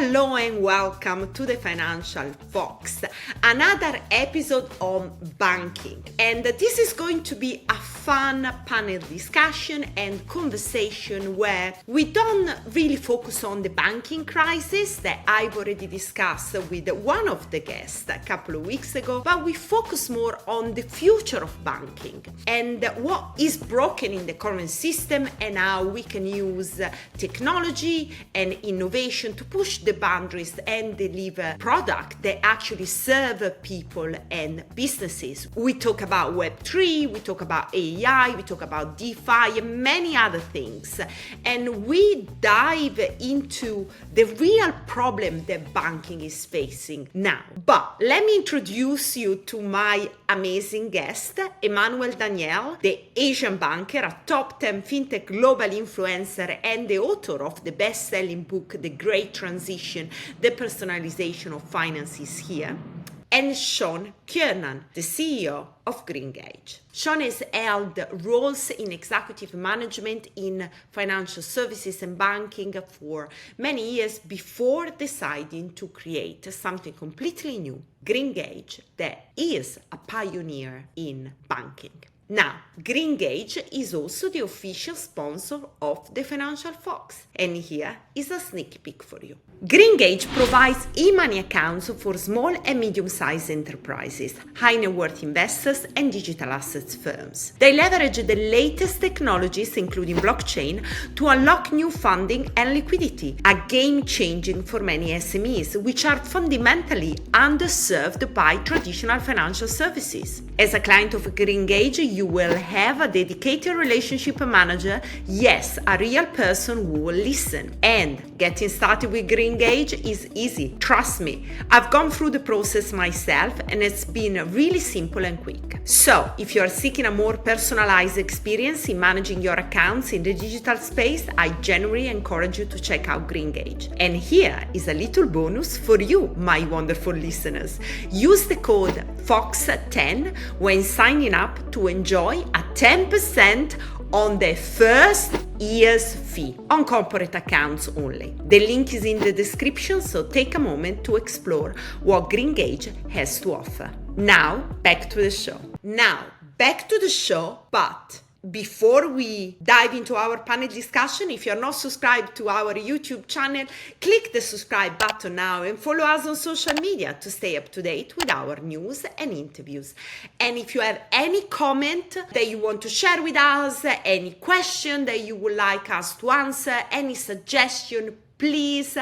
Hello and welcome to the Financial Fox, another episode on banking. And this is going to be a fun panel discussion and conversation where we don't really focus on the banking crisis that I've already discussed with one of the guests a couple of weeks ago, but we focus more on the future of banking and what is broken in the current system and how we can use technology and innovation to push the boundaries and deliver products that actually serve people and businesses. We talk about Web3, we talk about AI, we talk about DeFi and many other things. And we dive into the real problem that banking is facing now. But let me introduce you to my amazing guest, Emmanuel Daniel, the Asian banker, a top 10 fintech global influencer and the author of the best-selling book, The Great Transition, The Personalization of Finance is Here, and Sean Kiernan, the CEO of Greengage. Sean has held roles in executive management in financial services and banking for many years before deciding to create something completely new, Greengage, that is a pioneer in banking. Now, Greengage is also the official sponsor of the Financial Fox, and here is a sneak peek for you. Greengage provides e-money accounts for small and medium-sized enterprises, high net worth investors, and digital assets firms. They leverage the latest technologies, including blockchain, to unlock new funding and liquidity, a game-changing for many SMEs, which are fundamentally underserved by traditional financial services. As a client of Greengage, you will have a dedicated relationship manager, yes, a real person who will listen. And getting started with Greengage is easy. Trust me, I've gone through the process myself and it's been really simple and quick. So, if you are seeking a more personalized experience in managing your accounts in the digital space, I genuinely encourage you to check out Greengage. And here is a little bonus for you, my wonderful listeners. Use the code FOX10 when signing up to enjoy a 10% on the first year's fee on corporate accounts only. The link is in the description, so take a moment to explore what Greengage has to offer. Now, back to the show. But before we dive into our panel discussion, if you're not subscribed to our YouTube channel, click the subscribe button now and follow us on social media to stay up to date with our news and interviews. And if you have any comment that you want to share with us, any question that you would like us to answer, any suggestion, please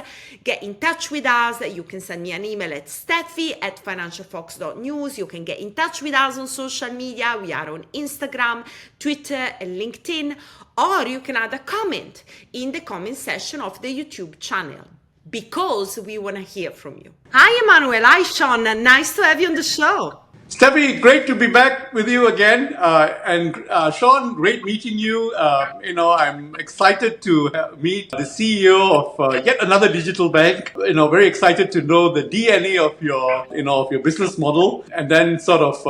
get in touch with us. You can send me an email at steffi@financialfox.news. You can get in touch with us on social media. We are on Instagram, Twitter, and LinkedIn. Or you can add a comment in the comment section of the YouTube channel, because we want to hear from you. Hi, Emmanuel. Hi, Sean. Nice to have you on the show. Steffi, great to be back with you again. And Sean, great meeting you. I'm excited to meet the CEO of yet another digital bank. Very excited to know the DNA of your business model, and then sort of,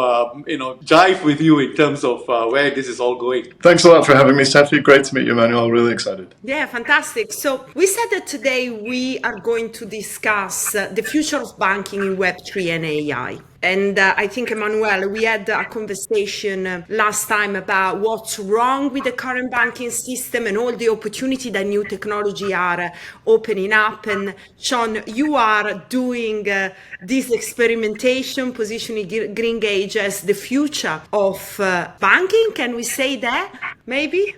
jive with you in terms of where this is all going. Thanks a lot for having me, Steffi. Great to meet you, Emmanuel. Really excited. Yeah, fantastic. So we said that today we are going to discuss the future of banking in Web3 and AI. And I think, Emmanuel, we had a conversation last time about what's wrong with the current banking system and all the opportunity that new technology are opening up. And Sean, you are doing this experimentation, positioning Greengage as the future of banking. Can we say that, maybe?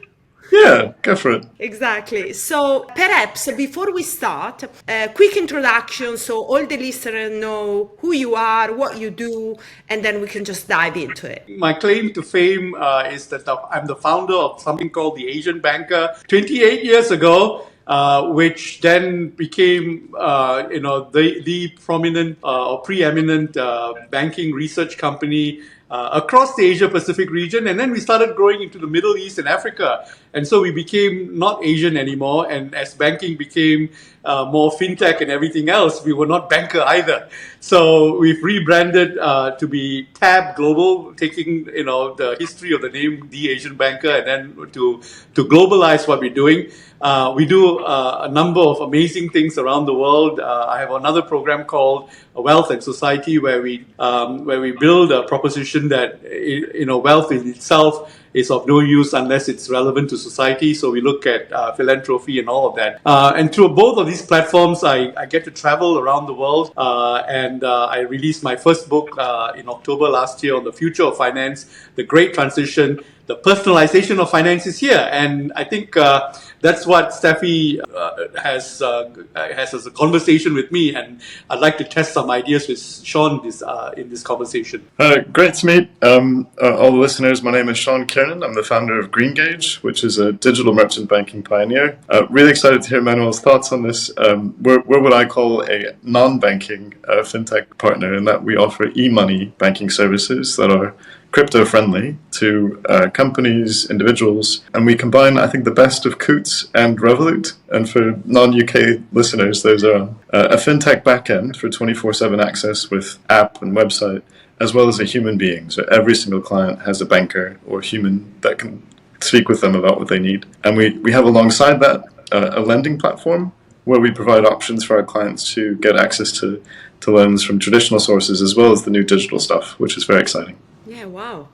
Yeah, go for it. Exactly. So perhaps before we start, a quick introduction so all the listeners know who you are, what you do, and then we can just dive into it. My claim to fame is that I'm the founder of something called the Asian Banker 28 years ago. Which then became, the prominent or preeminent banking research company across the Asia-Pacific region. And then we started growing into the Middle East and Africa. And so we became not Asian anymore. And as banking became more fintech and everything else, we were not banker either. So we've rebranded to be Tab Global, taking the history of the name The Asian Banker, and then to globalize what we're doing. We do a number of amazing things around the world. I have another program called Wealth and Society, where we build a proposition that wealth in itself is of no use unless it's relevant to society. So we look at philanthropy and all of that. And through both of these platforms, I get to travel around the world. And I released my first book in October last year on the future of finance, the great transition. The personalization of finance is here, and I think that's what Steffi has as a conversation with me, and I'd like to test some ideas with Sean in this conversation. Great to meet all the listeners. My name is Sean Kiernan. I'm the founder of Greengage, which is a digital merchant banking pioneer. Really excited to hear Emmanuel's thoughts on this. We're what I call a non-banking fintech partner, in that we offer e-money banking services that are crypto-friendly to companies, individuals, and we combine, I think, the best of Coutts and Reevaluate. And for non-UK listeners, those are a fintech backend for 24/7 access with app and website, as well as a human being. So every single client has a banker or human that can speak with them about what they need. And we have alongside that a lending platform where we provide options for our clients to get access to loans from traditional sources, as well as the new digital stuff, which is very exciting. Yeah, wow.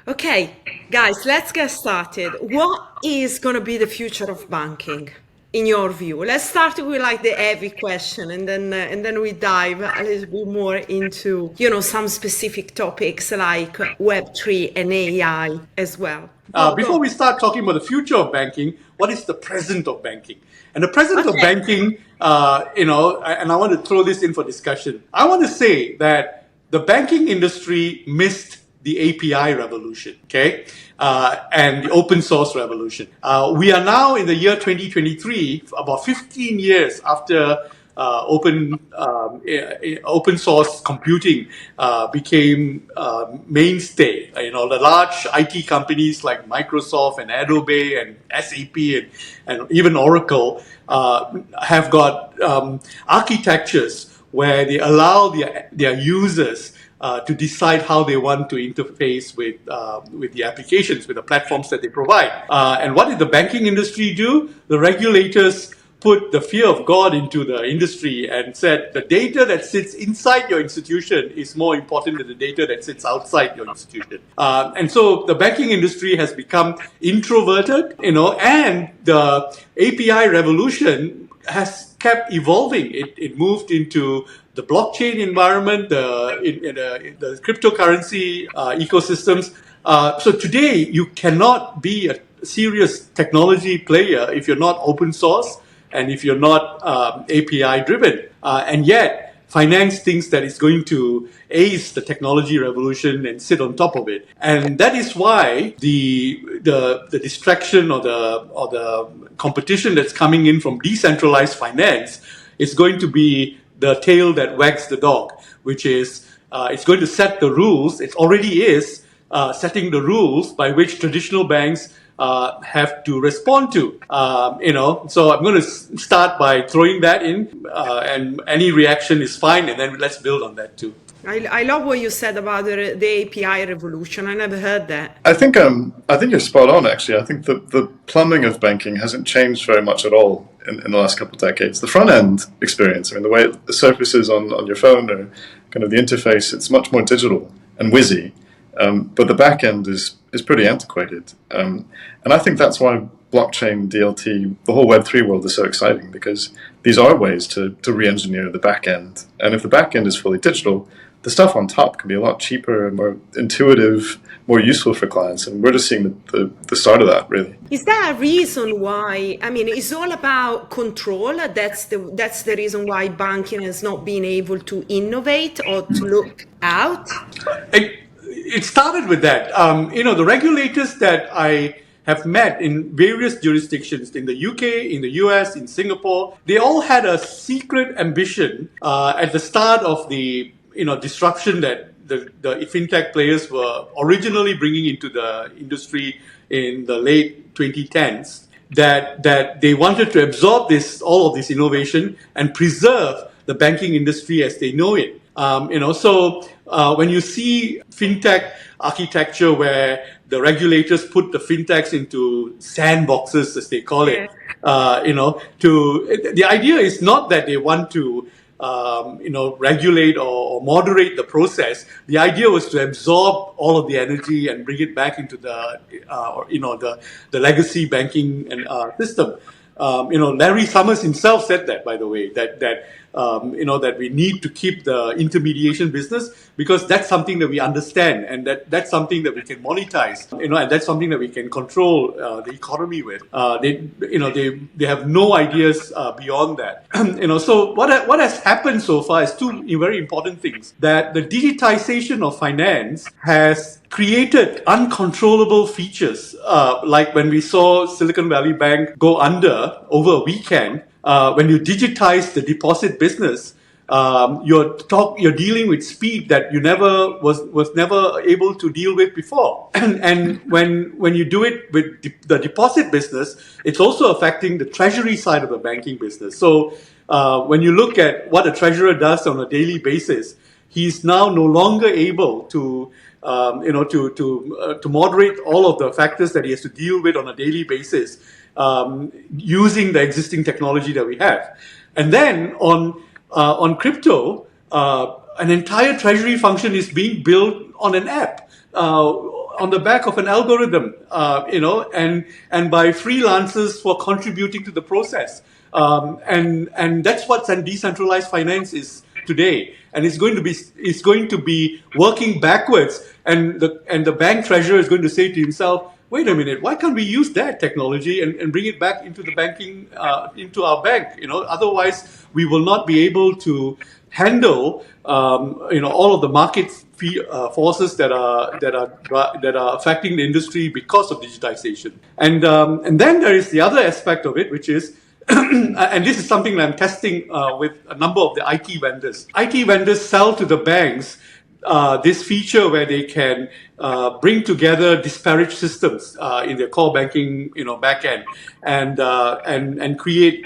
Okay, guys, let's get started. What is going to be the future of banking, in your view? Let's start with like the heavy question, and then we dive a little bit more into some specific topics like Web3 and AI as well. Before we start talking about the future of banking, what is the present of banking? And the present of banking, and I want to throw this in for discussion. I want to say that the banking industry missed the API revolution, okay, and the open source revolution. We are now in the year 2023, about 15 years after open source computing became mainstay. The large IT companies like Microsoft and Adobe and SAP and even Oracle have got architectures where they allow their users to decide how they want to interface with the applications, with the platforms that they provide. And what did the banking industry do? The regulators put the fear of God into the industry and said the data that sits inside your institution is more important than the data that sits outside your institution. And so the banking industry has become introverted, and the API revolution has kept evolving. It moved into the blockchain environment, the cryptocurrency ecosystems. So today, you cannot be a serious technology player if you're not open source and if you're not API driven. And yet, finance thinks that it's going to ace the technology revolution and sit on top of it. And that is why the distraction or the competition that's coming in from decentralized finance is going to be the tail that wags the dog, which is it's going to set the rules. It already is setting the rules by which traditional banks have to respond to. So I'm going to start by throwing that in, and any reaction is fine, and then let's build on that too. I love what you said about the API revolution. I never heard that. I think you're spot on, actually. I think the plumbing of banking hasn't changed very much at all in the last couple of decades. The front end experience, the way it surfaces on your phone or kind of the interface, it's much more digital and whizzy. But the back end is pretty antiquated. And I think that's why blockchain, DLT, the whole Web3 world is so exciting, because these are ways to re-engineer the back end. And if the back end is fully digital, the stuff on top can be a lot cheaper, more intuitive, more useful for clients. And we're just seeing the start of that, really. Is there a reason why, it's all about control? That's the reason why banking has not been able to innovate or to look out? It started with that. The regulators that I have met in various jurisdictions, in the UK, in the US, in Singapore, they all had a secret ambition at the start of the disruption that the fintech players were originally bringing into the industry in the late 2010s that they wanted to absorb all of this innovation and preserve the banking industry as they know it. When you see fintech architecture where the regulators put the fintechs into sandboxes, as they call it, the idea is not that they want to regulate or moderate the process. The idea was to absorb all of the energy and bring it back into the legacy banking system. Larry Summers himself said that, by the way, that we need to keep the intermediation business because that's something that we understand and that's something that we can monetize, and that's something that we can control the economy with. They have no ideas beyond that. So what has happened so far is two very important things. That the digitization of finance has created uncontrollable features, like when we saw Silicon Valley Bank go under over a weekend. When you digitize the deposit business, you're dealing with speed that you was never able to deal with before. And when you do it with the deposit business, it's also affecting the treasury side of the banking business. So when you look at what a treasurer does on a daily basis, he's now no longer able to moderate all of the factors that he has to deal with on a daily basis, using the existing technology that we have. And then on crypto, an entire treasury function is being built on an app, on the back of an algorithm, and by freelancers for contributing to the process. And that's what decentralized finance is today. And it's going to be working backwards. And the bank treasurer is going to say to himself, wait a minute, why can't we use that technology and bring it back into the banking, into our bank? Otherwise we will not be able to handle, all of the market forces that are affecting the industry because of digitization. And then there is the other aspect of it, which is, and this is something that I'm testing with a number of the IT vendors. IT vendors sell to the banks this feature where they can bring together disparate systems in their core banking, backend, and create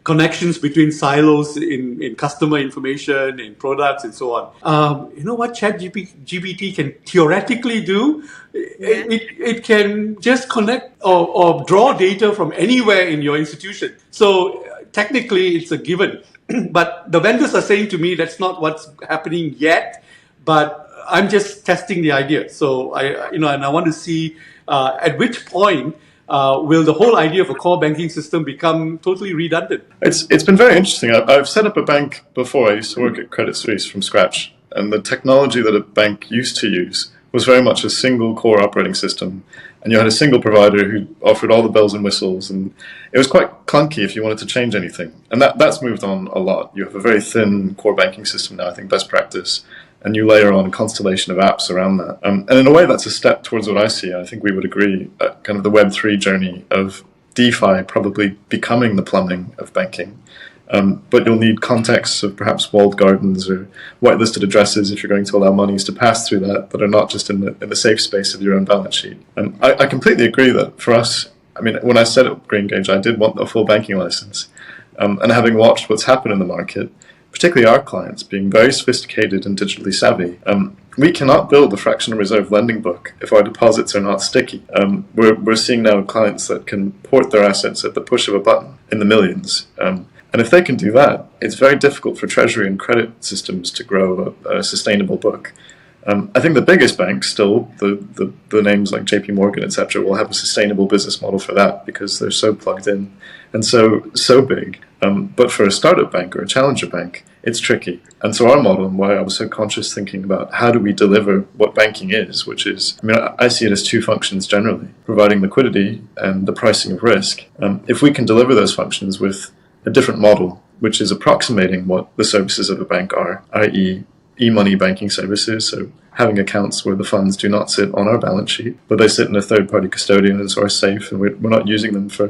connections between silos in customer information, in products, and so on. You know what ChatGPT can theoretically do? It can just connect or draw data from anywhere in your institution. So technically, it's a given. But the vendors are saying to me that's not what's happening yet. But I'm just testing the idea. So and I want to see at which point will the whole idea of a core banking system become totally redundant. It's been very interesting. I've set up a bank before. I used to work at Credit Suisse from scratch, and the technology that a bank used to use was very much a single core operating system, and you had a single provider who offered all the bells and whistles, and it was quite clunky if you wanted to change anything. And that's moved on a lot. You have a very thin core banking system now, I think best practice. And you layer on a constellation of apps around that. And in a way, that's a step towards what I see. I think we would agree, kind of the Web3 journey of DeFi probably becoming the plumbing of banking. But you'll need contexts of perhaps walled gardens or whitelisted addresses if you're going to allow monies to pass through that are not just in the safe space of your own balance sheet. And I completely agree that for us, when I set up Greengage, I did want a full banking license. And having watched what's happened in the market, particularly our clients being very sophisticated and digitally savvy, we cannot build a fractional reserve lending book if our deposits are not sticky. We're seeing now clients that can port their assets at the push of a button in the millions. And if they can do that, it's very difficult for treasury and credit systems to grow a sustainable book. I think the biggest banks still, the names like JP Morgan, etc., will have a sustainable business model for that because they're so plugged in and so big. But for a startup bank or a challenger bank, it's tricky. And so our model, and why I was so conscious thinking about how do we deliver what banking is, which is, I see it as two functions generally, providing liquidity and the pricing of risk. If we can deliver those functions with a different model, which is approximating what the services of a bank are, i.e. e-money banking services, so having accounts where the funds do not sit on our balance sheet, but they sit in a third-party custodian and so are safe, and we're not using them for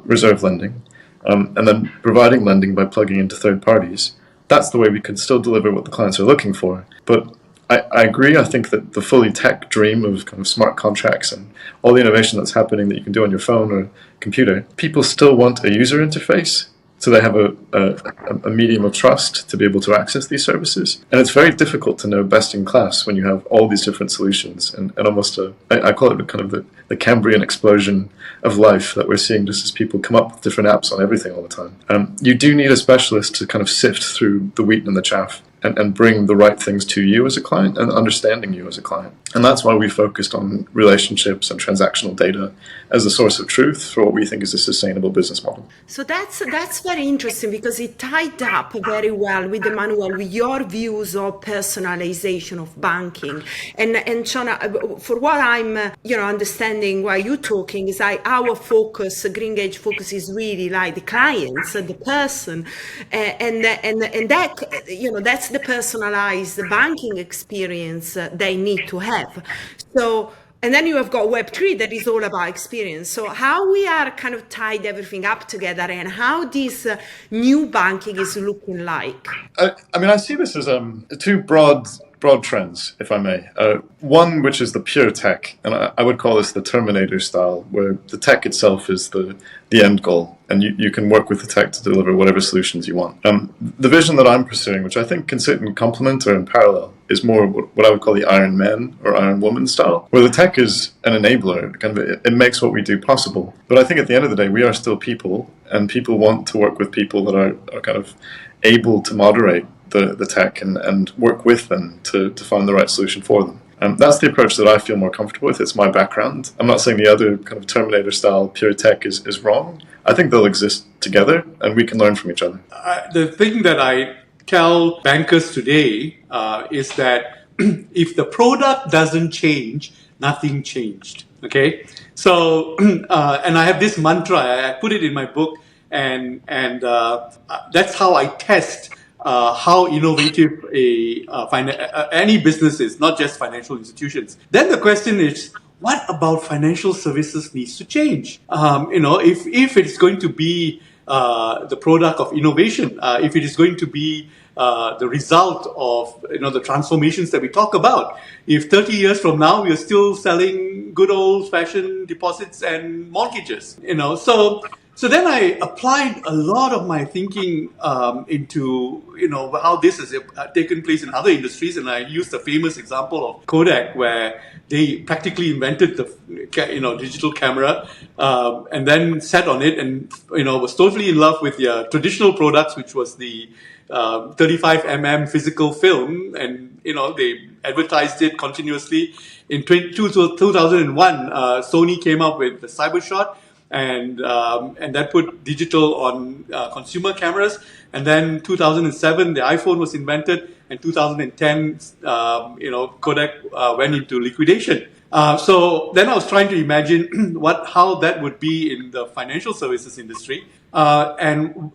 reserve lending. And then providing lending by plugging into third parties. That's the way we can still deliver what the clients are looking for, but I agree. I think that the fully tech dream of kind of smart contracts and all the innovation that's happening that you can do on your phone or computer, people still want a user interface. So they have a medium of trust to be able to access these services. And it's very difficult to know best in class when you have all these different solutions and almost I call it kind of the Cambrian explosion of life that we're seeing just as people come up with different apps on everything all the time. You do need a specialist to kind of sift through the wheat and the chaff and bring the right things to you as a client and understanding you as a client. And that's why we focused on relationships and transactional data as a source of truth for what we think is a sustainable business model. So that's very interesting because it tied up very well with Emmanuel, with your views of personalization of banking. And Sean, for what I'm understanding while you're talking is our focus, Greengage focus is really like the clients, the person, and that that's the personalized banking experience they need to have. So. And then you have got Web3 that is all about experience. So how we are kind of tied everything up together and how this new banking is looking like? I mean, I see this as two broad trends, if I may. One, which is the pure tech, and I would call this the Terminator style, where the tech itself is the end goal, and you can work with the tech to deliver whatever solutions you want. The vision that I'm pursuing, which I think can sit in complement or in parallel, is more what I would call the Ironman or Iron Woman style, where the tech is an enabler, kind of it makes what we do possible. But I think at the end of the day, we are still people, and people want to work with people that are kind of able to moderate the tech and work with them to find the right solution for them. That's the approach that I feel more comfortable with. It's my background. I'm not saying the other kind of Terminator style pure tech is wrong. I think they'll exist together and we can learn from each other. The thing that I tell bankers today is that if the product doesn't change, nothing changed. Okay? So, and I have this mantra, I put it in my book, and that's how I test how innovative any business is, not just financial institutions. Then the question is, what about financial services needs to change? If it's going to be the product of innovation, if it is going to be the result of the transformations that we talk about. If 30 years from now we are still selling good old-fashioned deposits and mortgages, So then I applied a lot of my thinking into how this has taken place in other industries, and I used the famous example of Kodak, where they practically invented the digital camera and then sat on it and was totally in love with their traditional products, which was the 35mm physical film, and they advertised it continuously. In 2001, Sony came up with the Cybershot. And that put digital on consumer cameras. And then 2007, the iPhone was invented. And 2010, Kodak went into liquidation. So then I was trying to imagine how that would be in the financial services industry. And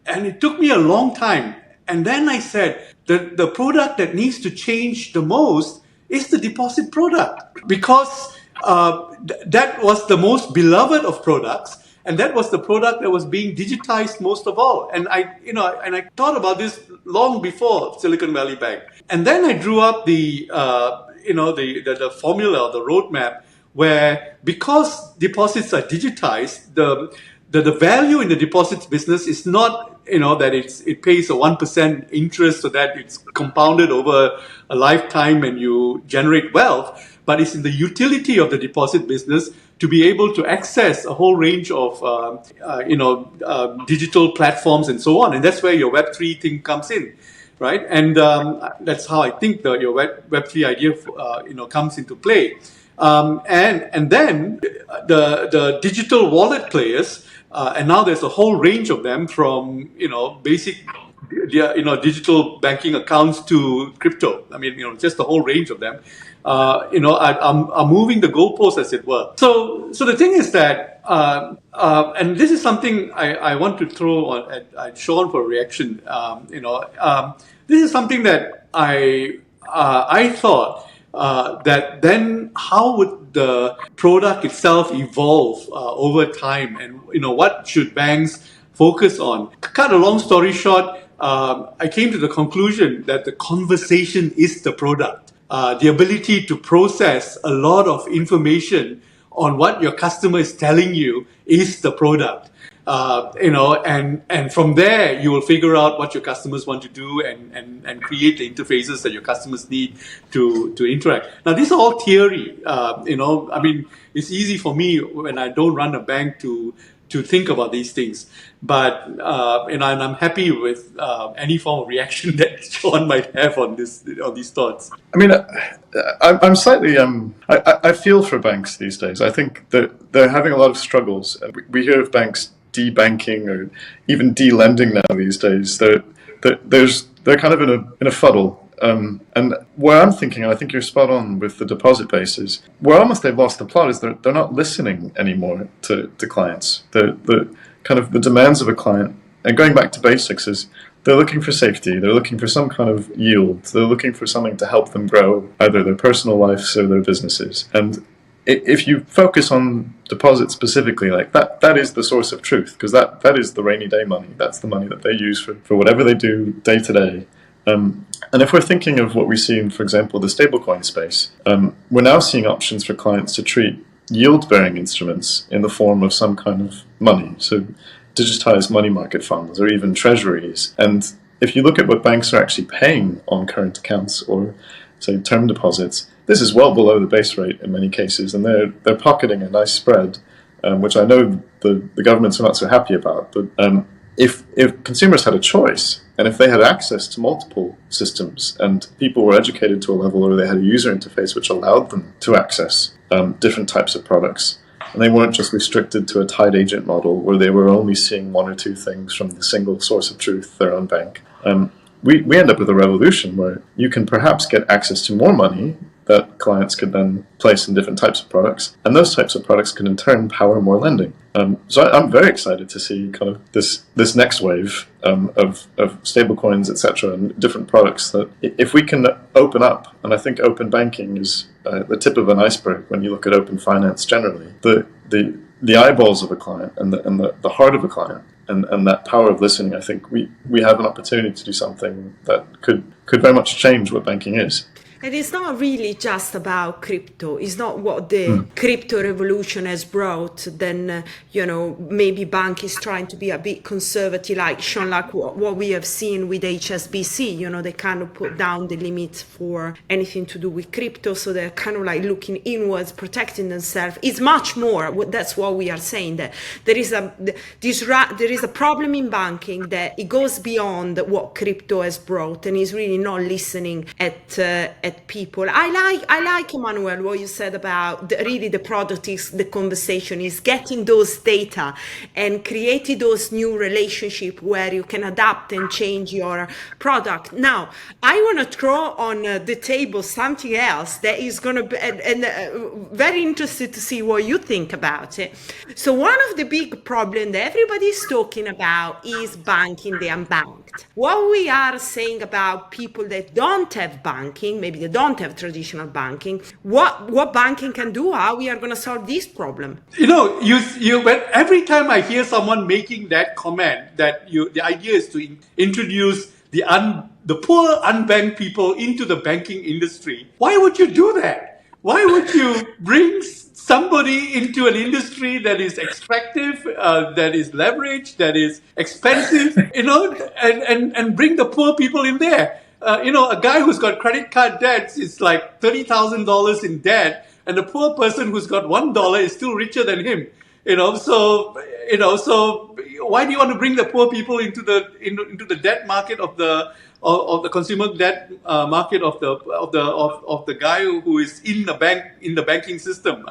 it took me a long time. And then I said, the product that needs to change the most is the deposit product, because that was the most beloved of products, and that was the product that was being digitized most of all. And I thought about this long before Silicon Valley Bank. And then I drew up the formula or the roadmap, where because deposits are digitized, the value in the deposits business is not that it pays a 1% interest so that it's compounded over a lifetime and you generate wealth, but it's in the utility of the deposit business to be able to access a whole range of digital platforms and so on. And that's where your Web3 thing comes in, right? And that's how I think your Web3 idea comes into play. And then the digital wallet players, and now there's a whole range of them, from basic digital banking accounts to crypto. I mean, just the whole range of them. Are moving the goalposts, as it were. So the thing is that, and this is something I want to throw at Sean for a reaction. This is something that I thought that then how would the product itself evolve over time, and what should banks focus on? Cut a long story short, I came to the conclusion that the conversation is the product. The ability to process a lot of information on what your customer is telling you is the product. And from there you will figure out what your customers want to do and create the interfaces that your customers need to interact. Now, this is all theory. I mean, it's easy for me when I don't run a bank to think about these things, but and I'm happy with any form of reaction that Sean might have on these thoughts. I mean, I'm slightly I feel for banks these days. I think that they're having a lot of struggles. We hear of banks de-banking or even de-lending now these days. They're kind of in a fuddle. And where I'm thinking, and I think you're spot on with the deposit bases, where almost they've lost the plot is they're not listening anymore to clients. The kind of the demands of a client, and going back to basics, is they're looking for safety, they're looking for some kind of yield, they're looking for something to help them grow either their personal lives or their businesses. And if you focus on deposits specifically, like that is the source of truth, because that is the rainy day money. That's the money that they use for whatever they do day to day. And if we're thinking of what we see in, for example, the stablecoin space, we're now seeing options for clients to treat yield-bearing instruments in the form of some kind of money, so digitized money market funds or even treasuries. And if you look at what banks are actually paying on current accounts or, say, term deposits, this is well below the base rate in many cases, and they're pocketing a nice spread, which I know the governments are not so happy about. But if consumers had a choice, and if they had access to multiple systems, and people were educated to a level where they had a user interface which allowed them to access different types of products, and they weren't just restricted to a tied agent model where they were only seeing one or two things from the single source of truth, their own bank, we end up with a revolution where you can perhaps get access to more money that clients could then place in different types of products, and those types of products can in turn power more lending. So I'm very excited to see kind of this next wave of stablecoins, etc., and different products that if we can open up, and I think open banking is the tip of an iceberg when you look at open finance generally. The eyeballs of a client and the heart of a client and that power of listening, I think we have an opportunity to do something that could very much change what banking is. And it's not really just about crypto. It's not what the crypto revolution has brought. Then, maybe bank is trying to be a bit conservative, like Sean, like what we have seen with HSBC. They kind of put down the limits for anything to do with crypto. So they're kind of like looking inwards, protecting themselves. It's much more. That's what we are saying, that there is a problem in banking that it goes beyond what crypto has brought, and is really not listening at people. I like Emmanuel, what you said about really the product is the conversation, is getting those data and creating those new relationships where you can adapt and change your product. Now, I want to throw on the table something else that is going to be, and very interested to see what you think about it. So one of the big problems that everybody is talking about is banking the unbanked. What we are saying about people that don't have banking, maybe they don't have traditional banking, what banking can do, how we are going to solve this problem. When every time I hear someone making that comment, that the idea is to introduce the poor unbanked people into the banking industry, why would you do that? Why would you bring somebody into an industry that is extractive, that is leveraged, that is expensive, and bring the poor people in there? A guy who's got credit card debts is like $30,000 in debt, and the poor person who's got $1 is still richer than him. So why do you want to bring the poor people into the debt market of the consumer debt market of the guy who is in the banking system?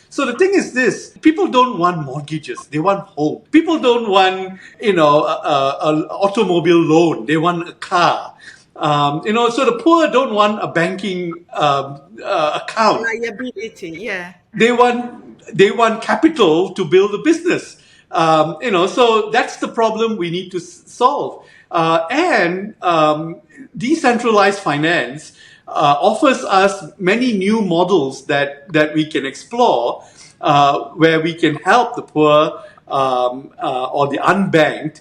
So the thing is this: people don't want mortgages; they want home. People don't want an automobile loan; they want a car. So the poor don't want a banking account. Liability, yeah. They want capital to build a business. So that's the problem we need to solve. And decentralized finance offers us many new models that we can explore, where we can help the poor or the unbanked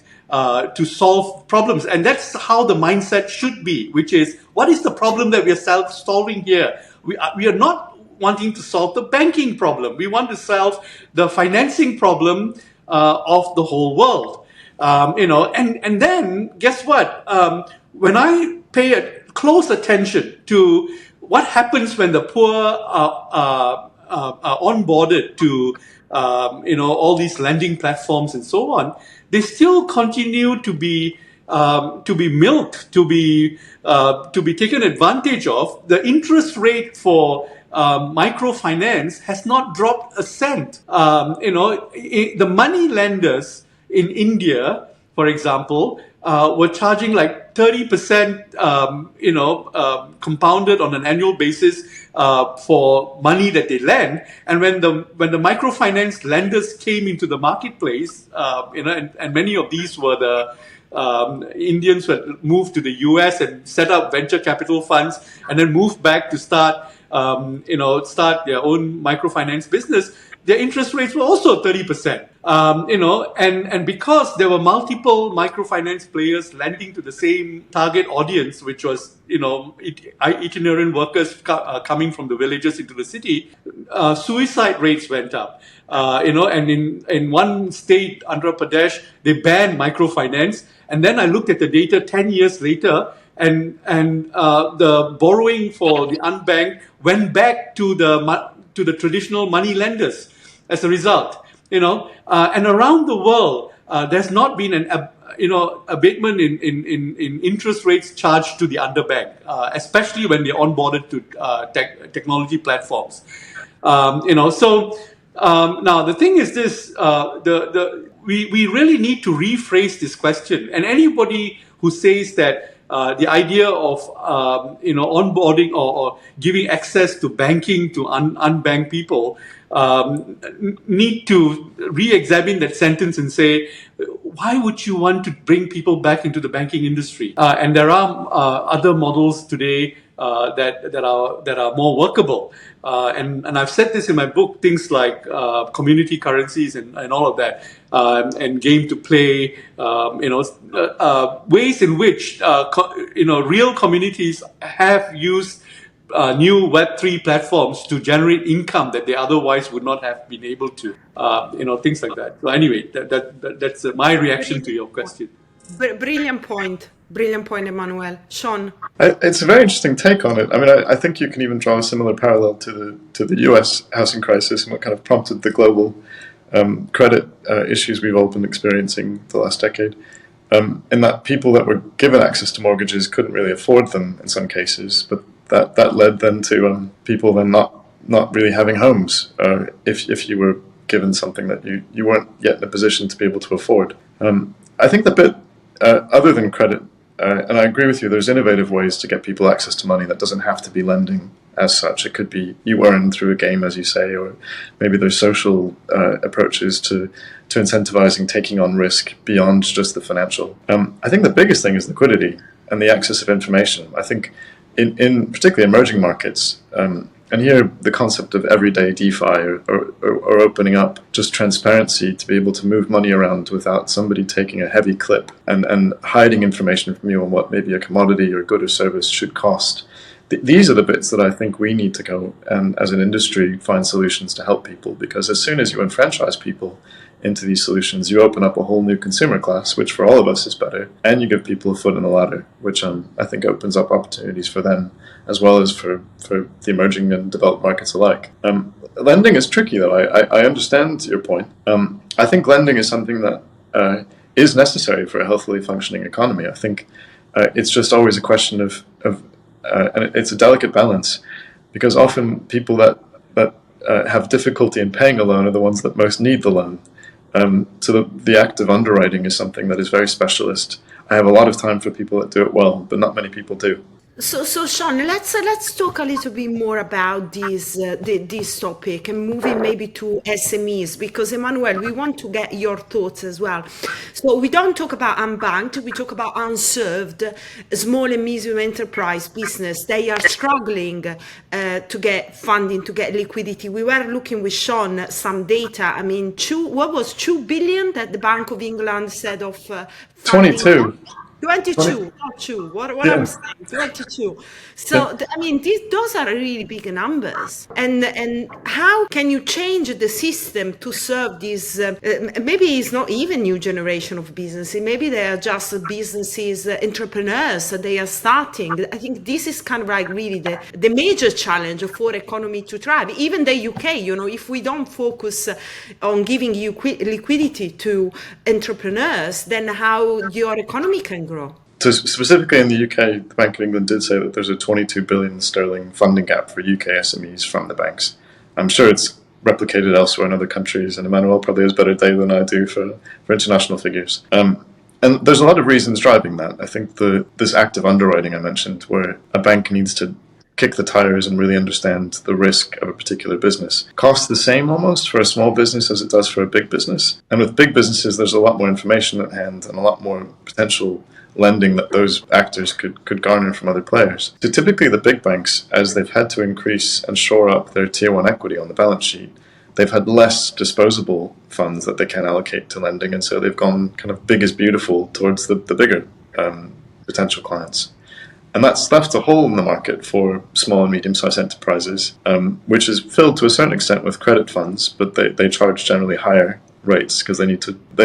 to solve problems. And that's how the mindset should be, which is, what is the problem that we are solving here? We are not wanting to solve the banking problem. We want to solve the financing problem of the whole world. And then guess what? When I pay close attention to what happens when the poor are onboarded to all these lending platforms and so on, they still continue to be milked, to be taken advantage of. The interest rate for microfinance has not dropped a cent. The money lenders in India, for example, were charging like 30%, compounded on an annual basis for money that they lend. And when the microfinance lenders came into the marketplace, and many of these were the Indians who had moved to the US and set up venture capital funds, and then moved back to start their own microfinance business, their interest rates were also 30%. And because there were multiple microfinance players lending to the same target audience, which was, itinerant workers coming from the villages into the city, suicide rates went up. And in one state, Andhra Pradesh, they banned microfinance. And then I looked at the data 10 years later, and the borrowing for the unbanked went back to the traditional money lenders as a result. And around the world, there's not been an abatement in interest rates charged to the underbanked, especially when they're onboarded to technology platforms. So now the thing is this: we really need to rephrase this question. And anybody who says that the idea of onboarding or giving access to banking to unbanked people need to re-examine that sentence and say, why would you want to bring people back into the banking industry? And there are other models today that are more workable. And I've said this in my book, things like community currencies and all of that, and game to play, ways in which real communities have used new Web3 platforms to generate income that they otherwise would not have been able to, things like that. So anyway, that's my reaction to your question. Brilliant point, Emmanuel. Sean? It's a very interesting take on it. I mean, I think you can even draw a similar parallel to the US housing crisis and what kind of prompted the global credit issues we've all been experiencing the last decade. In that people that were given access to mortgages couldn't really afford them in some cases, but that led then to people then not really having homes if you were given something that you weren't yet in a position to be able to afford. I think the bit other than credit, and I agree with you, there's innovative ways to get people access to money that doesn't have to be lending as such. It could be you earn through a game, as you say, or maybe there's social approaches to incentivizing taking on risk beyond just the financial. I think the biggest thing is liquidity and the access of information. I think in particularly emerging markets, and here the concept of everyday DeFi or opening up just transparency to be able to move money around without somebody taking a heavy clip and hiding information from you on what maybe a commodity or good or service should cost. These are the bits that I think we need to go and as an industry find solutions to help people, because as soon as you enfranchise people into these solutions, you open up a whole new consumer class, which for all of us is better, and you give people a foot in the ladder, which I think opens up opportunities for them as well as for the emerging and developed markets alike. Lending is tricky, though. I understand your point. I think lending is something that is necessary for a healthily functioning economy. I think it's just always a question of and it's a delicate balance, because often people that have difficulty in paying a loan are the ones that most need the loan. So the act of underwriting is something that is very specialist. I have a lot of time for people that do it well, but not many people do. So Sean, let's talk a little bit more about this topic and moving maybe to SMEs, because Emmanuel, we want to get your thoughts as well. So we don't talk about unbanked, we talk about unserved, small and medium enterprise business. They are struggling to get funding, to get liquidity. We were looking with Sean some data. I mean, what was 2 billion that the Bank of England said of funding? 22. 22, not 2. What I'm Yeah. saying, 22. So, I mean, those are really big numbers. And how can you change the system to serve these? Maybe it's not even new generation of businesses. Maybe they are just businesses, entrepreneurs. They are starting. I think this is kind of like really the major challenge for economy to thrive. Even the UK, if we don't focus on giving you liquidity to entrepreneurs, then how your economy can grow. So specifically in the UK, the Bank of England did say that there's a 22 billion sterling funding gap for UK SMEs from the banks. I'm sure it's replicated elsewhere in other countries, and Emmanuel probably has better data than I do for international figures. And there's a lot of reasons driving that. I think this active underwriting I mentioned, where a bank needs to kick the tires and really understand the risk of a particular business, costs the same almost for a small business as it does for a big business. And with big businesses, there's a lot more information at hand and a lot more potential lending that those actors could garner from other players. So typically the big banks, as they've had to increase and shore up their tier 1 equity on the balance sheet, they've had less disposable funds that they can allocate to lending, and so they've gone kind of big is beautiful towards the bigger potential clients. And that's left a hole in the market for small and medium-sized enterprises, which is filled to a certain extent with credit funds, but they charge generally higher rates because they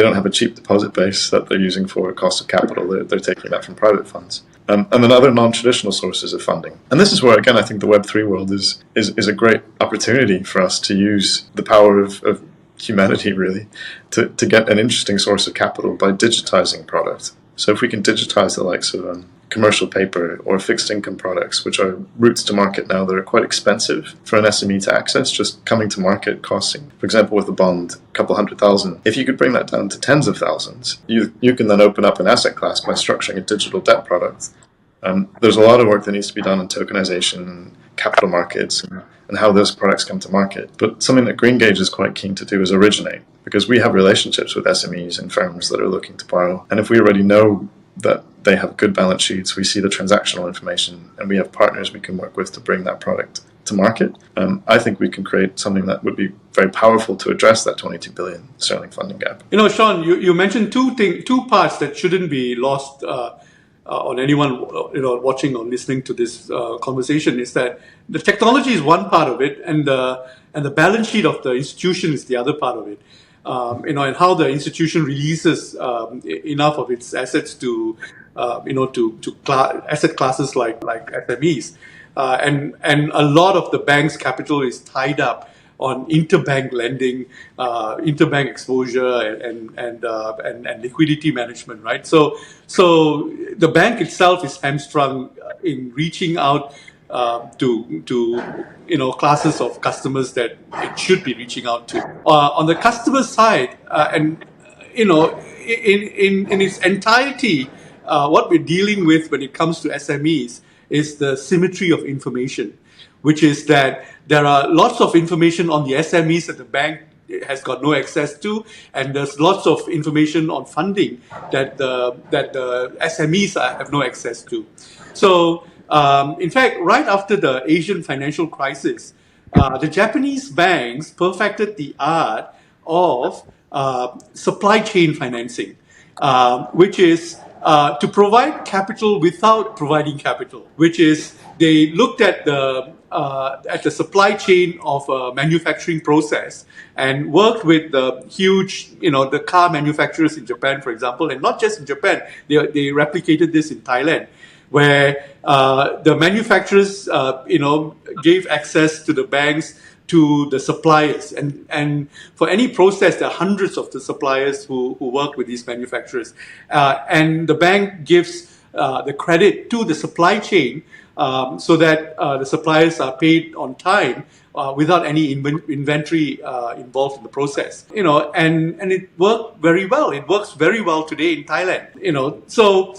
don't have a cheap deposit base that they're using for cost of capital. They're taking that from private funds. And then other non-traditional sources of funding. And this is where, again, I think the Web3 world is a great opportunity for us to use the power of humanity, really, to get an interesting source of capital by digitizing product. So if we can digitize the likes of commercial paper or fixed income products, which are routes to market now that are quite expensive for an SME to access, just coming to market costing, for example, with a bond, a couple $100,000. If you could bring that down to tens of thousands, you can then open up an asset class by structuring a digital debt product. There's a lot of work that needs to be done in tokenization and capital markets and how those products come to market. But something that Greengage is quite keen to do is originate, because we have relationships with SMEs and firms that are looking to borrow. And if we already know that they have good balance sheets, we see the transactional information, and we have partners we can work with to bring that product to market, I think we can create something that would be very powerful to address that 22 billion sterling funding gap. Sean, you mentioned two parts that shouldn't be lost on anyone watching or listening to this conversation, is that the technology is one part of it, and the balance sheet of the institution is the other part of it. And how the institution releases enough of its assets to asset classes like SMEs, and a lot of the bank's capital is tied up on interbank lending, interbank exposure, and liquidity management, right? So the bank itself is hamstrung in reaching out to classes of customers that it should be reaching out to. On the customer side, in its entirety, what we're dealing with when it comes to SMEs is the symmetry of information, which is that there are lots of information on the SMEs that the bank has got no access to, and there's lots of information on funding that the SMEs have no access to. So, in fact, right after the Asian financial crisis, the Japanese banks perfected the art of supply chain financing, which is to provide capital without providing capital, which is they looked at the supply chain of a manufacturing process and worked with the huge, the car manufacturers in Japan, for example, and not just in Japan, they replicated this in Thailand, where the manufacturers, gave access to the banks, to the suppliers, and for any process, there are hundreds of the suppliers who work with these manufacturers, and the bank gives the credit to the supply chain so that the suppliers are paid on time without any inventory involved in the process. And it worked very well. It works very well today in Thailand. So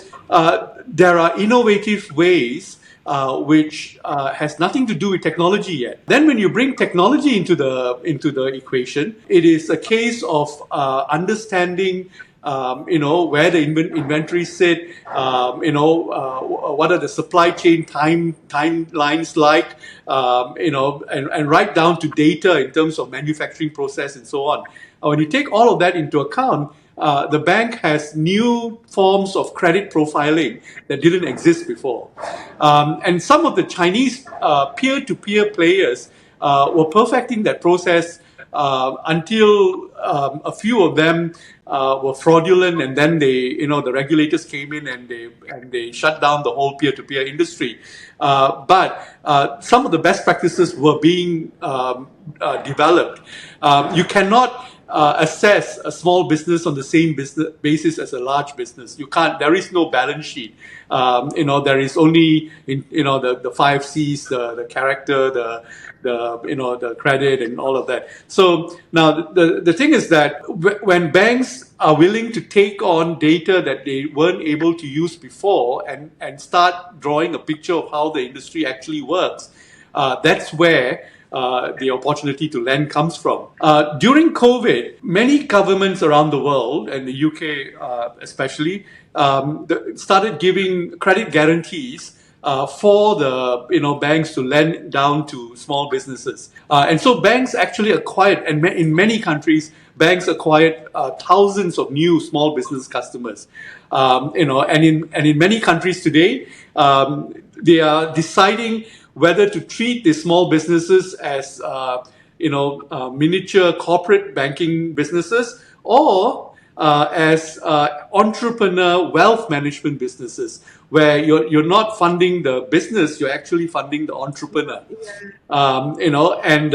there are innovative ways which has nothing to do with technology yet. Then when you bring technology into the equation, it is a case of understanding where the inventories sit, what are the supply chain timelines like, and right down to data in terms of manufacturing process and so on. When you take all of that into account, the bank has new forms of credit profiling that didn't exist before. And some of the Chinese peer-to-peer players were perfecting that process until a few of them were fraudulent, and then the regulators came in and they shut down the whole peer-to-peer industry. But some of the best practices were being developed. You cannot assess a small business on the same basis as a large business. You can't. There is no balance sheet. There is only the 5 C's, the character, the credit, and all of that. So now the thing is that when banks are willing to take on data that they weren't able to use before and start drawing a picture of how the industry actually works, that's where the opportunity to lend comes from. During COVID, many governments around the world, and the UK especially, started giving credit guarantees for the banks to lend down to small businesses. And so banks actually acquired, and in many countries, banks acquired thousands of new small business customers. And in many countries today, they are deciding whether to treat these small businesses as miniature corporate banking businesses or as entrepreneur wealth management businesses, where you're not funding the business, you're actually funding the entrepreneur. And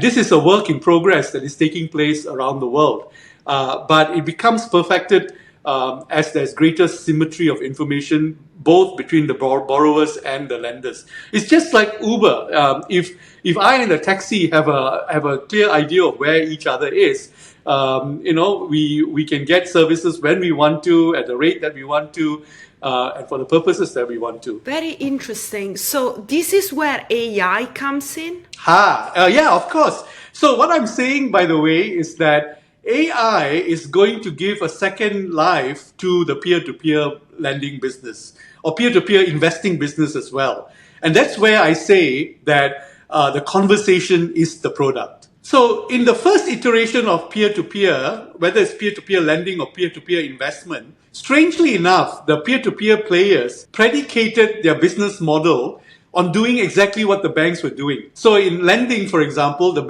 this is a work in progress that is taking place around the world. But it becomes perfected as there's greater symmetry of information both between the borrowers and the lenders. It's just like Uber. If I and the taxi have a clear idea of where each other is, we can get services when we want to, at the rate that we want to, and for the purposes that we want to. Very interesting. So this is where AI comes in? Yeah, of course. So what I'm saying, by the way, is that AI is going to give a second life to the peer-to-peer lending business or peer-to-peer investing business as well. And that's where I say that the conversation is the product. So in the first iteration of peer-to-peer, whether it's peer-to-peer lending or peer-to-peer investment, strangely enough, the peer-to-peer players predicated their business model on doing exactly what the banks were doing. So in lending, for example, the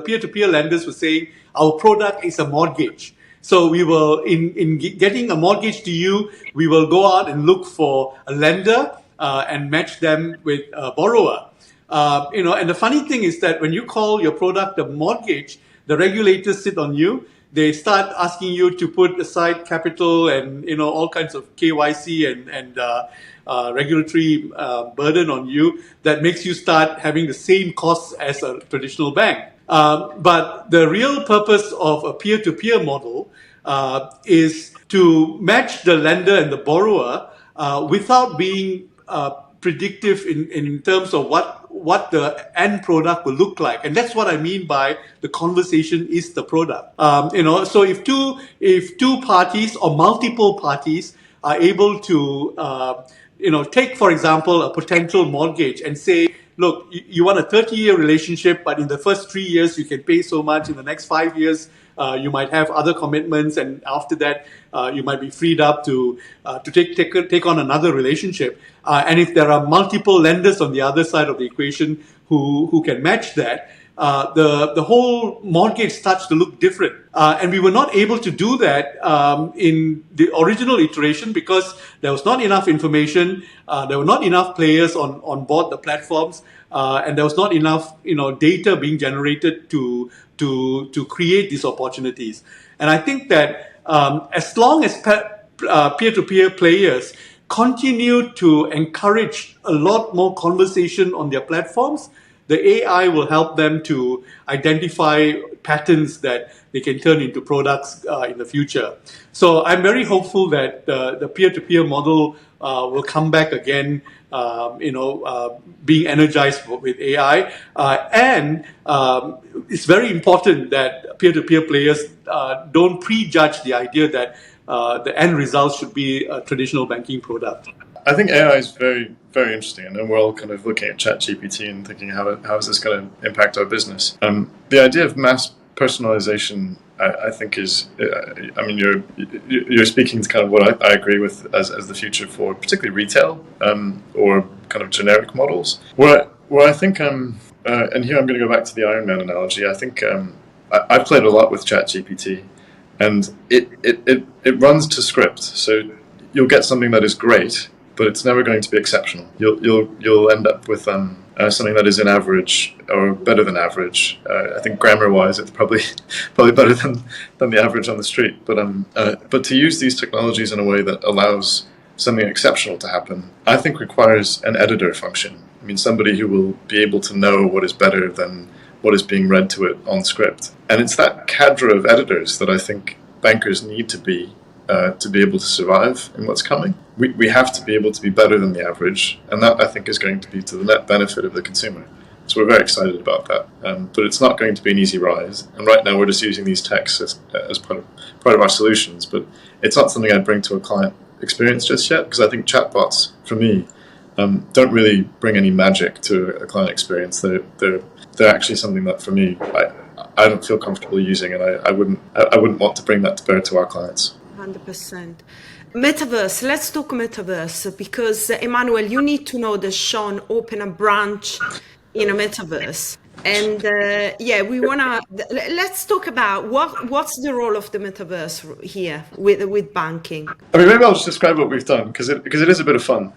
peer-to-peer lenders were saying, our product is a mortgage. So we will, in getting a mortgage to you, we will go out and look for a lender and match them with a borrower. And the funny thing is that when you call your product a mortgage, the regulators sit on you. They start asking you to put aside capital and all kinds of KYC and regulatory burden on you that makes you start having the same costs as a traditional bank. But the real purpose of a peer-to-peer model is to match the lender and the borrower without being predictive in terms of what the end product will look like. And that's what I mean by the conversation is the product. So if two parties or multiple parties are able to take, for example, a potential mortgage and say, look, you want a 30-year relationship, but in the first 3 years, you can pay so much. In the next 5 years, you might have other commitments. And after that, you might be freed up to take on another relationship. And if there are multiple lenders on the other side of the equation who can match that, the whole mortgage starts to look different. And we were not able to do that in the original iteration because there was not enough information, there were not enough players on board the platforms, and there was not enough data being generated to create these opportunities. And I think that as long as peer-to-peer players continue to encourage a lot more conversation on their platforms, the AI will help them to identify patterns that they can turn into products in the future. So I'm very hopeful that the peer-to-peer model will come back again, being energized with AI. And it's very important that peer-to-peer players don't prejudge the idea that the end result should be a traditional banking product. I think AI is very, very interesting, and we're all kind of looking at ChatGPT and thinking, how is this going to impact our business? The idea of mass personalization, I think, is, you're speaking to kind of what I agree with as the future for particularly retail or kind of generic models. Where I think, and here I'm going to go back to the Ironman analogy. I think I've played a lot with ChatGPT, and it runs to script, so you'll get something that is great, but it's never going to be exceptional. You'll end up with something that is an average or better than average. I think grammar-wise, it's probably better than the average on the street. But to use these technologies in a way that allows something exceptional to happen, I think requires an editor function. I mean, somebody who will be able to know what is better than what is being read to it on script. And it's that cadre of editors that I think bankers need to be able to survive in what's coming. We have to be able to be better than the average, and that, I think, is going to be to the net benefit of the consumer. So we're very excited about that. But it's not going to be an easy rise. And right now we're just using these techs as part of our solutions. But it's not something I'd bring to a client experience just yet, because I think chatbots, for me, don't really bring any magic to a client experience. They're actually something that, for me, I don't feel comfortable using, and I wouldn't want to bring that to bear to our clients. 100%. Metaverse, let's talk Metaverse, because Emmanuel, you need to know that Sean opened a branch in a Metaverse. And let's talk about what's the role of the Metaverse here with banking. I mean, maybe I'll just describe what we've done, because it is a bit of fun.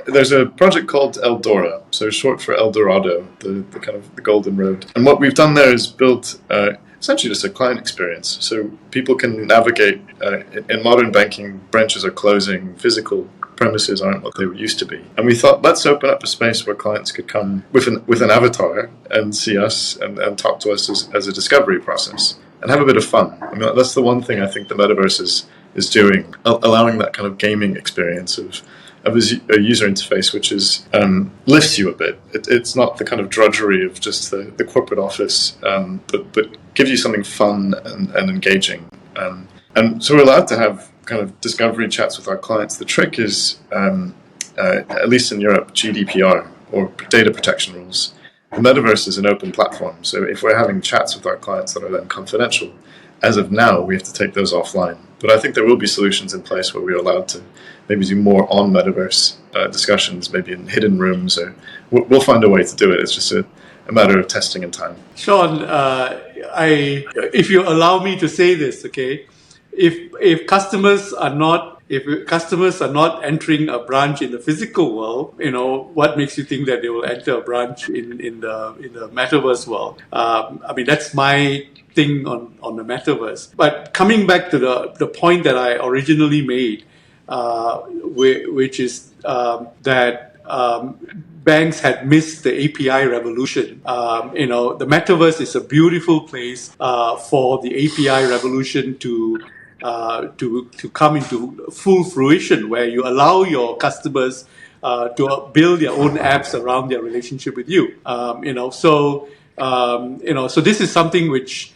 There's a project called Eldora, so short for El Dorado, the kind of the golden road. And what we've done there is built essentially just a client experience. So people can navigate, in modern banking, branches are closing, physical premises aren't what they used to be. And we thought, let's open up a space where clients could come with an avatar and see us and talk to us as a discovery process and have a bit of fun. I mean, that's the one thing I think the Metaverse is doing, allowing that kind of gaming experience of a user interface which is lifts you a bit. It's not the kind of drudgery of just the corporate office, but gives you something fun and engaging. And so we're allowed to have kind of discovery chats with our clients. The trick is, at least in Europe, GDPR, or data protection rules. The Metaverse is an open platform, so if we're having chats with our clients that are then confidential, as of now, we have to take those offline. But I think there will be solutions in place where we're allowed to maybe do more on Metaverse discussions, maybe in hidden rooms, or we'll find a way to do it. It's just a matter of testing and time. Sean, if you allow me to say this, okay, if customers are not entering a branch in the physical world, what makes you think that they will enter a branch in the Metaverse world? I mean, that's my thing on the Metaverse. But coming back to the point that I originally made, which is that banks had missed the API revolution. The Metaverse is a beautiful place for the API revolution to come into full fruition, where you allow your customers to build their own apps around their relationship with you. So this is something which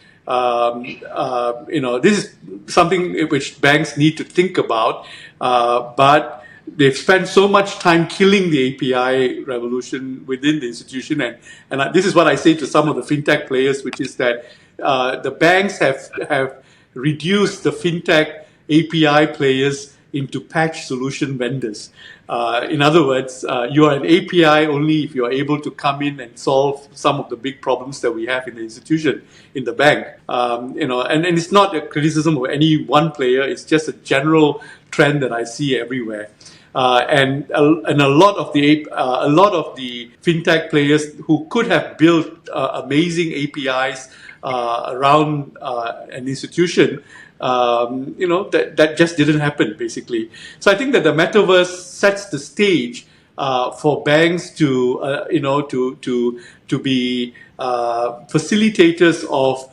this is something which banks need to think about, but they've spent so much time killing the API revolution within the institution, and this is what I say to some of the fintech players, which is that the banks have reduced the fintech API players into patch solution vendors. In other words, you are an API only if you are able to come in and solve some of the big problems that we have in the institution, in the bank. And it's not a criticism of any one player. It's just a general trend that I see everywhere. And a lot of the fintech players who could have built amazing APIs around an institution, that just didn't happen, basically. So I think that the Metaverse sets the stage for banks to be facilitators of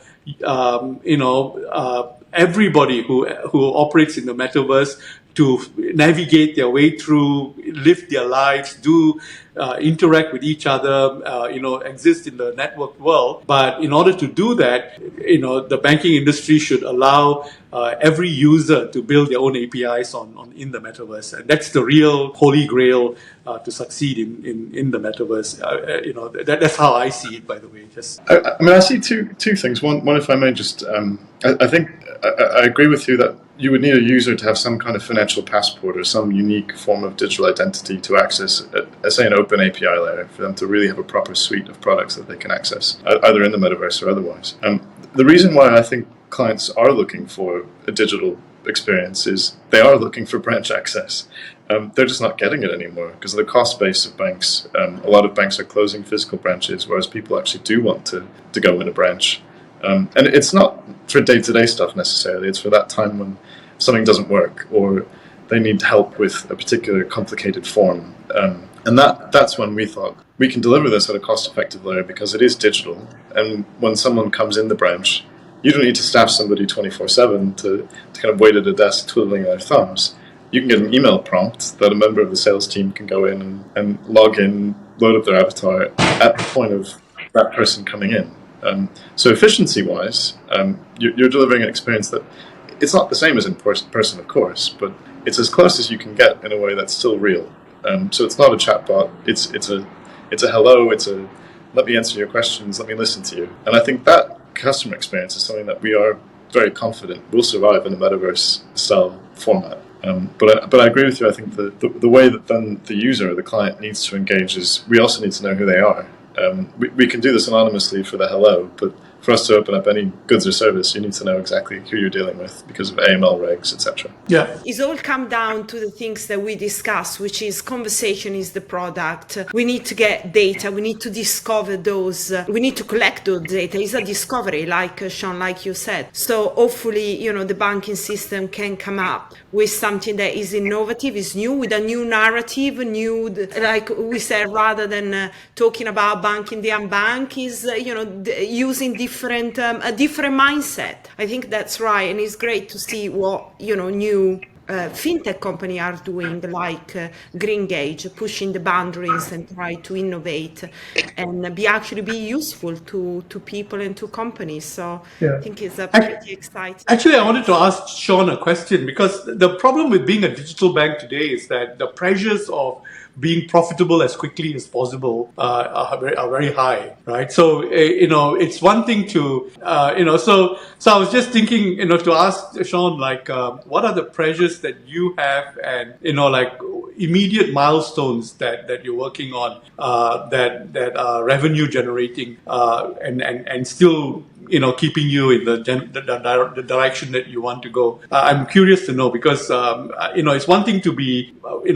everybody who operates in the metaverse to navigate their way through, live their lives, interact with each other, exist in the networked world. But in order to do that, the banking industry should allow every user to build their own APIs in the metaverse, and that's the real holy grail to succeed in the metaverse. That's how I see it. By the way, I see two things. One, if I may, I think I agree with you that you would need a user to have some kind of financial passport or some unique form of digital identity to access, say, an open API layer for them to really have a proper suite of products that they can access, either in the metaverse or otherwise. The reason why I think clients are looking for a digital experience is they are looking for branch access. They're just not getting it anymore because of the cost base of banks. A lot of banks are closing physical branches, whereas people actually do want to go in a branch. And it's not for day-to-day stuff necessarily. It's for that time when something doesn't work or they need help with a particular complicated form. And that's when we thought we can deliver this at a cost-effective layer because it is digital. And when someone comes in the branch, you don't need to staff somebody 24/7 to kind of wait at a desk twiddling their thumbs. You can get an email prompt that a member of the sales team can go in and log in, load up their avatar at the point of that person coming in. So efficiency-wise, you're delivering an experience that it's not the same as in person, of course, but it's as close as you can get in a way that's still real. So it's not a chatbot. It's a hello. It's a let me answer your questions. Let me listen to you. And I think that customer experience is something that we are very confident will survive in a metaverse style format. But I agree with you. I think the way that then the user or the client needs to engage is we also need to know who they are. We can do this anonymously for the hello, but for us to open up any goods or service, you need to know exactly who you're dealing with because of AML regs, etc. Yeah, it's all come down to the things that we discussed, which is conversation is the product. We need to get data. We need to discover those. We need to collect those data. It's a discovery, like Sean, like you said. So hopefully, the banking system can come up with something that is innovative, is new, with a new narrative, like we said, rather than talking about banking the unbanked, is using a different mindset. I think that's right, and it's great to see what new fintech company are doing, like Greengage, pushing the boundaries and try to innovate and be useful to people and to companies. So I think it's pretty exciting. Actually, I wanted to ask Sean a question because the problem with being a digital bank today is that the pressures of being profitable as quickly as possible are very high, right? So it's one thing to So I was just thinking to ask Sean, like, what are the pressures that you have, and like immediate milestones that you're working on that are revenue generating and still keeping you in the direction that you want to go. I'm curious to know because it's one thing to be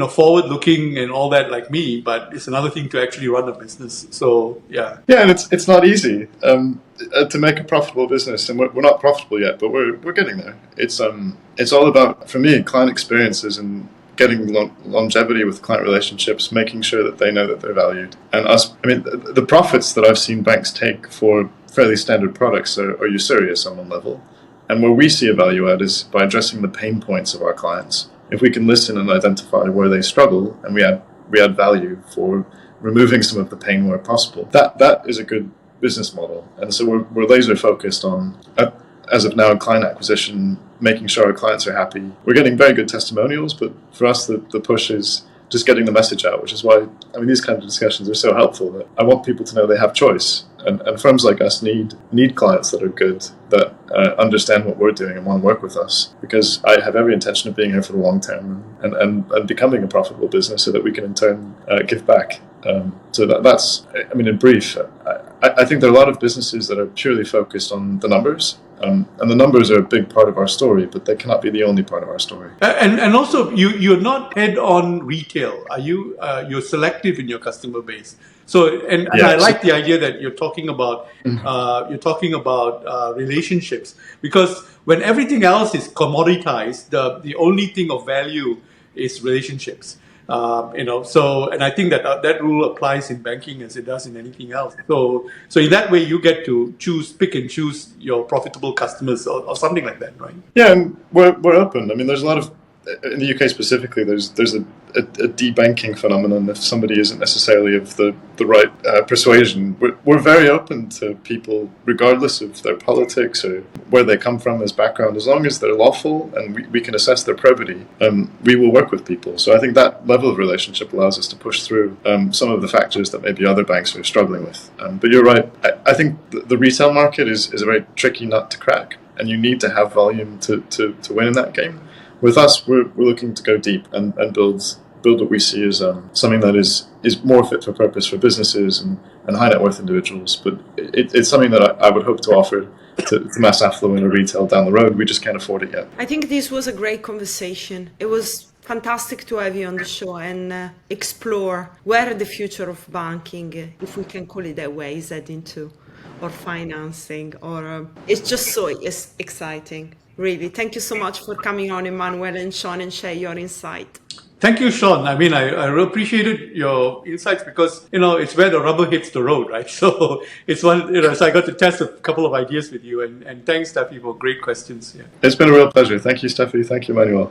forward looking and all that like me, but it's another thing to actually run a business. So yeah, and it's not easy to make a profitable business, and we're not profitable yet, but we're getting there. It's all about, for me, client experiences and getting longevity with client relationships, making sure that they know that they're valued. And the profits that I've seen banks take for fairly standard products are usurious on one level. And where we see a value add is by addressing the pain points of our clients. If we can listen and identify where they struggle, and we add value for removing some of the pain where possible, that is a good business model. And so we're laser focused on, as of now, client acquisition, making sure our clients are happy. We're getting very good testimonials, but for us, the push is just getting the message out, which is why, these kinds of discussions are so helpful. That I want people to know they have choice. And firms like us need clients that are good, that understand what we're doing and want to work with us, because I have every intention of being here for the long term and becoming a profitable business so that we can in turn give back. So that's, in brief, I think there are a lot of businesses that are purely focused on the numbers. And the numbers are a big part of our story, but they cannot be the only part of our story. And also, you're not head-on retail. Are you? You're selective in your customer base. So, and I like the idea that you're talking about relationships, because when everything else is commoditized, the only thing of value is relationships. And I think that rule applies in banking as it does in anything else. So in that way, you get to pick and choose your profitable customers or something like that, right? Yeah, and we're open. I mean, there's a lot of, in the UK specifically, there's a debanking phenomenon if somebody isn't necessarily of the right persuasion. We're very open to people, regardless of their politics or where they come from as background, as long as they're lawful and we can assess their probity. We will work with people. So I think that level of relationship allows us to push through some of the factors that maybe other banks are struggling with. But you're right. I think the retail market is a very tricky nut to crack, and you need to have volume to win in that game. With us, we're looking to go deep and build what we see as something that is more fit for purpose for businesses and high net worth individuals. But it's something that I would hope to offer to mass affluent or retail down the road. We just can't afford it yet. I think this was a great conversation. It was fantastic to have you on the show and explore where the future of banking, if we can call it that way, is heading to, or financing, or it's just so exciting. Really, thank you so much for coming on, Emmanuel and Sean, and share your insight. Thank you, Sean. I mean, I really appreciated your insights because, it's where the rubber hits the road, right? So it's so I got to test a couple of ideas with you, and thanks, Steffi, for great questions. Yeah. It's been a real pleasure. Thank you, Steffi. Thank you, Emmanuel.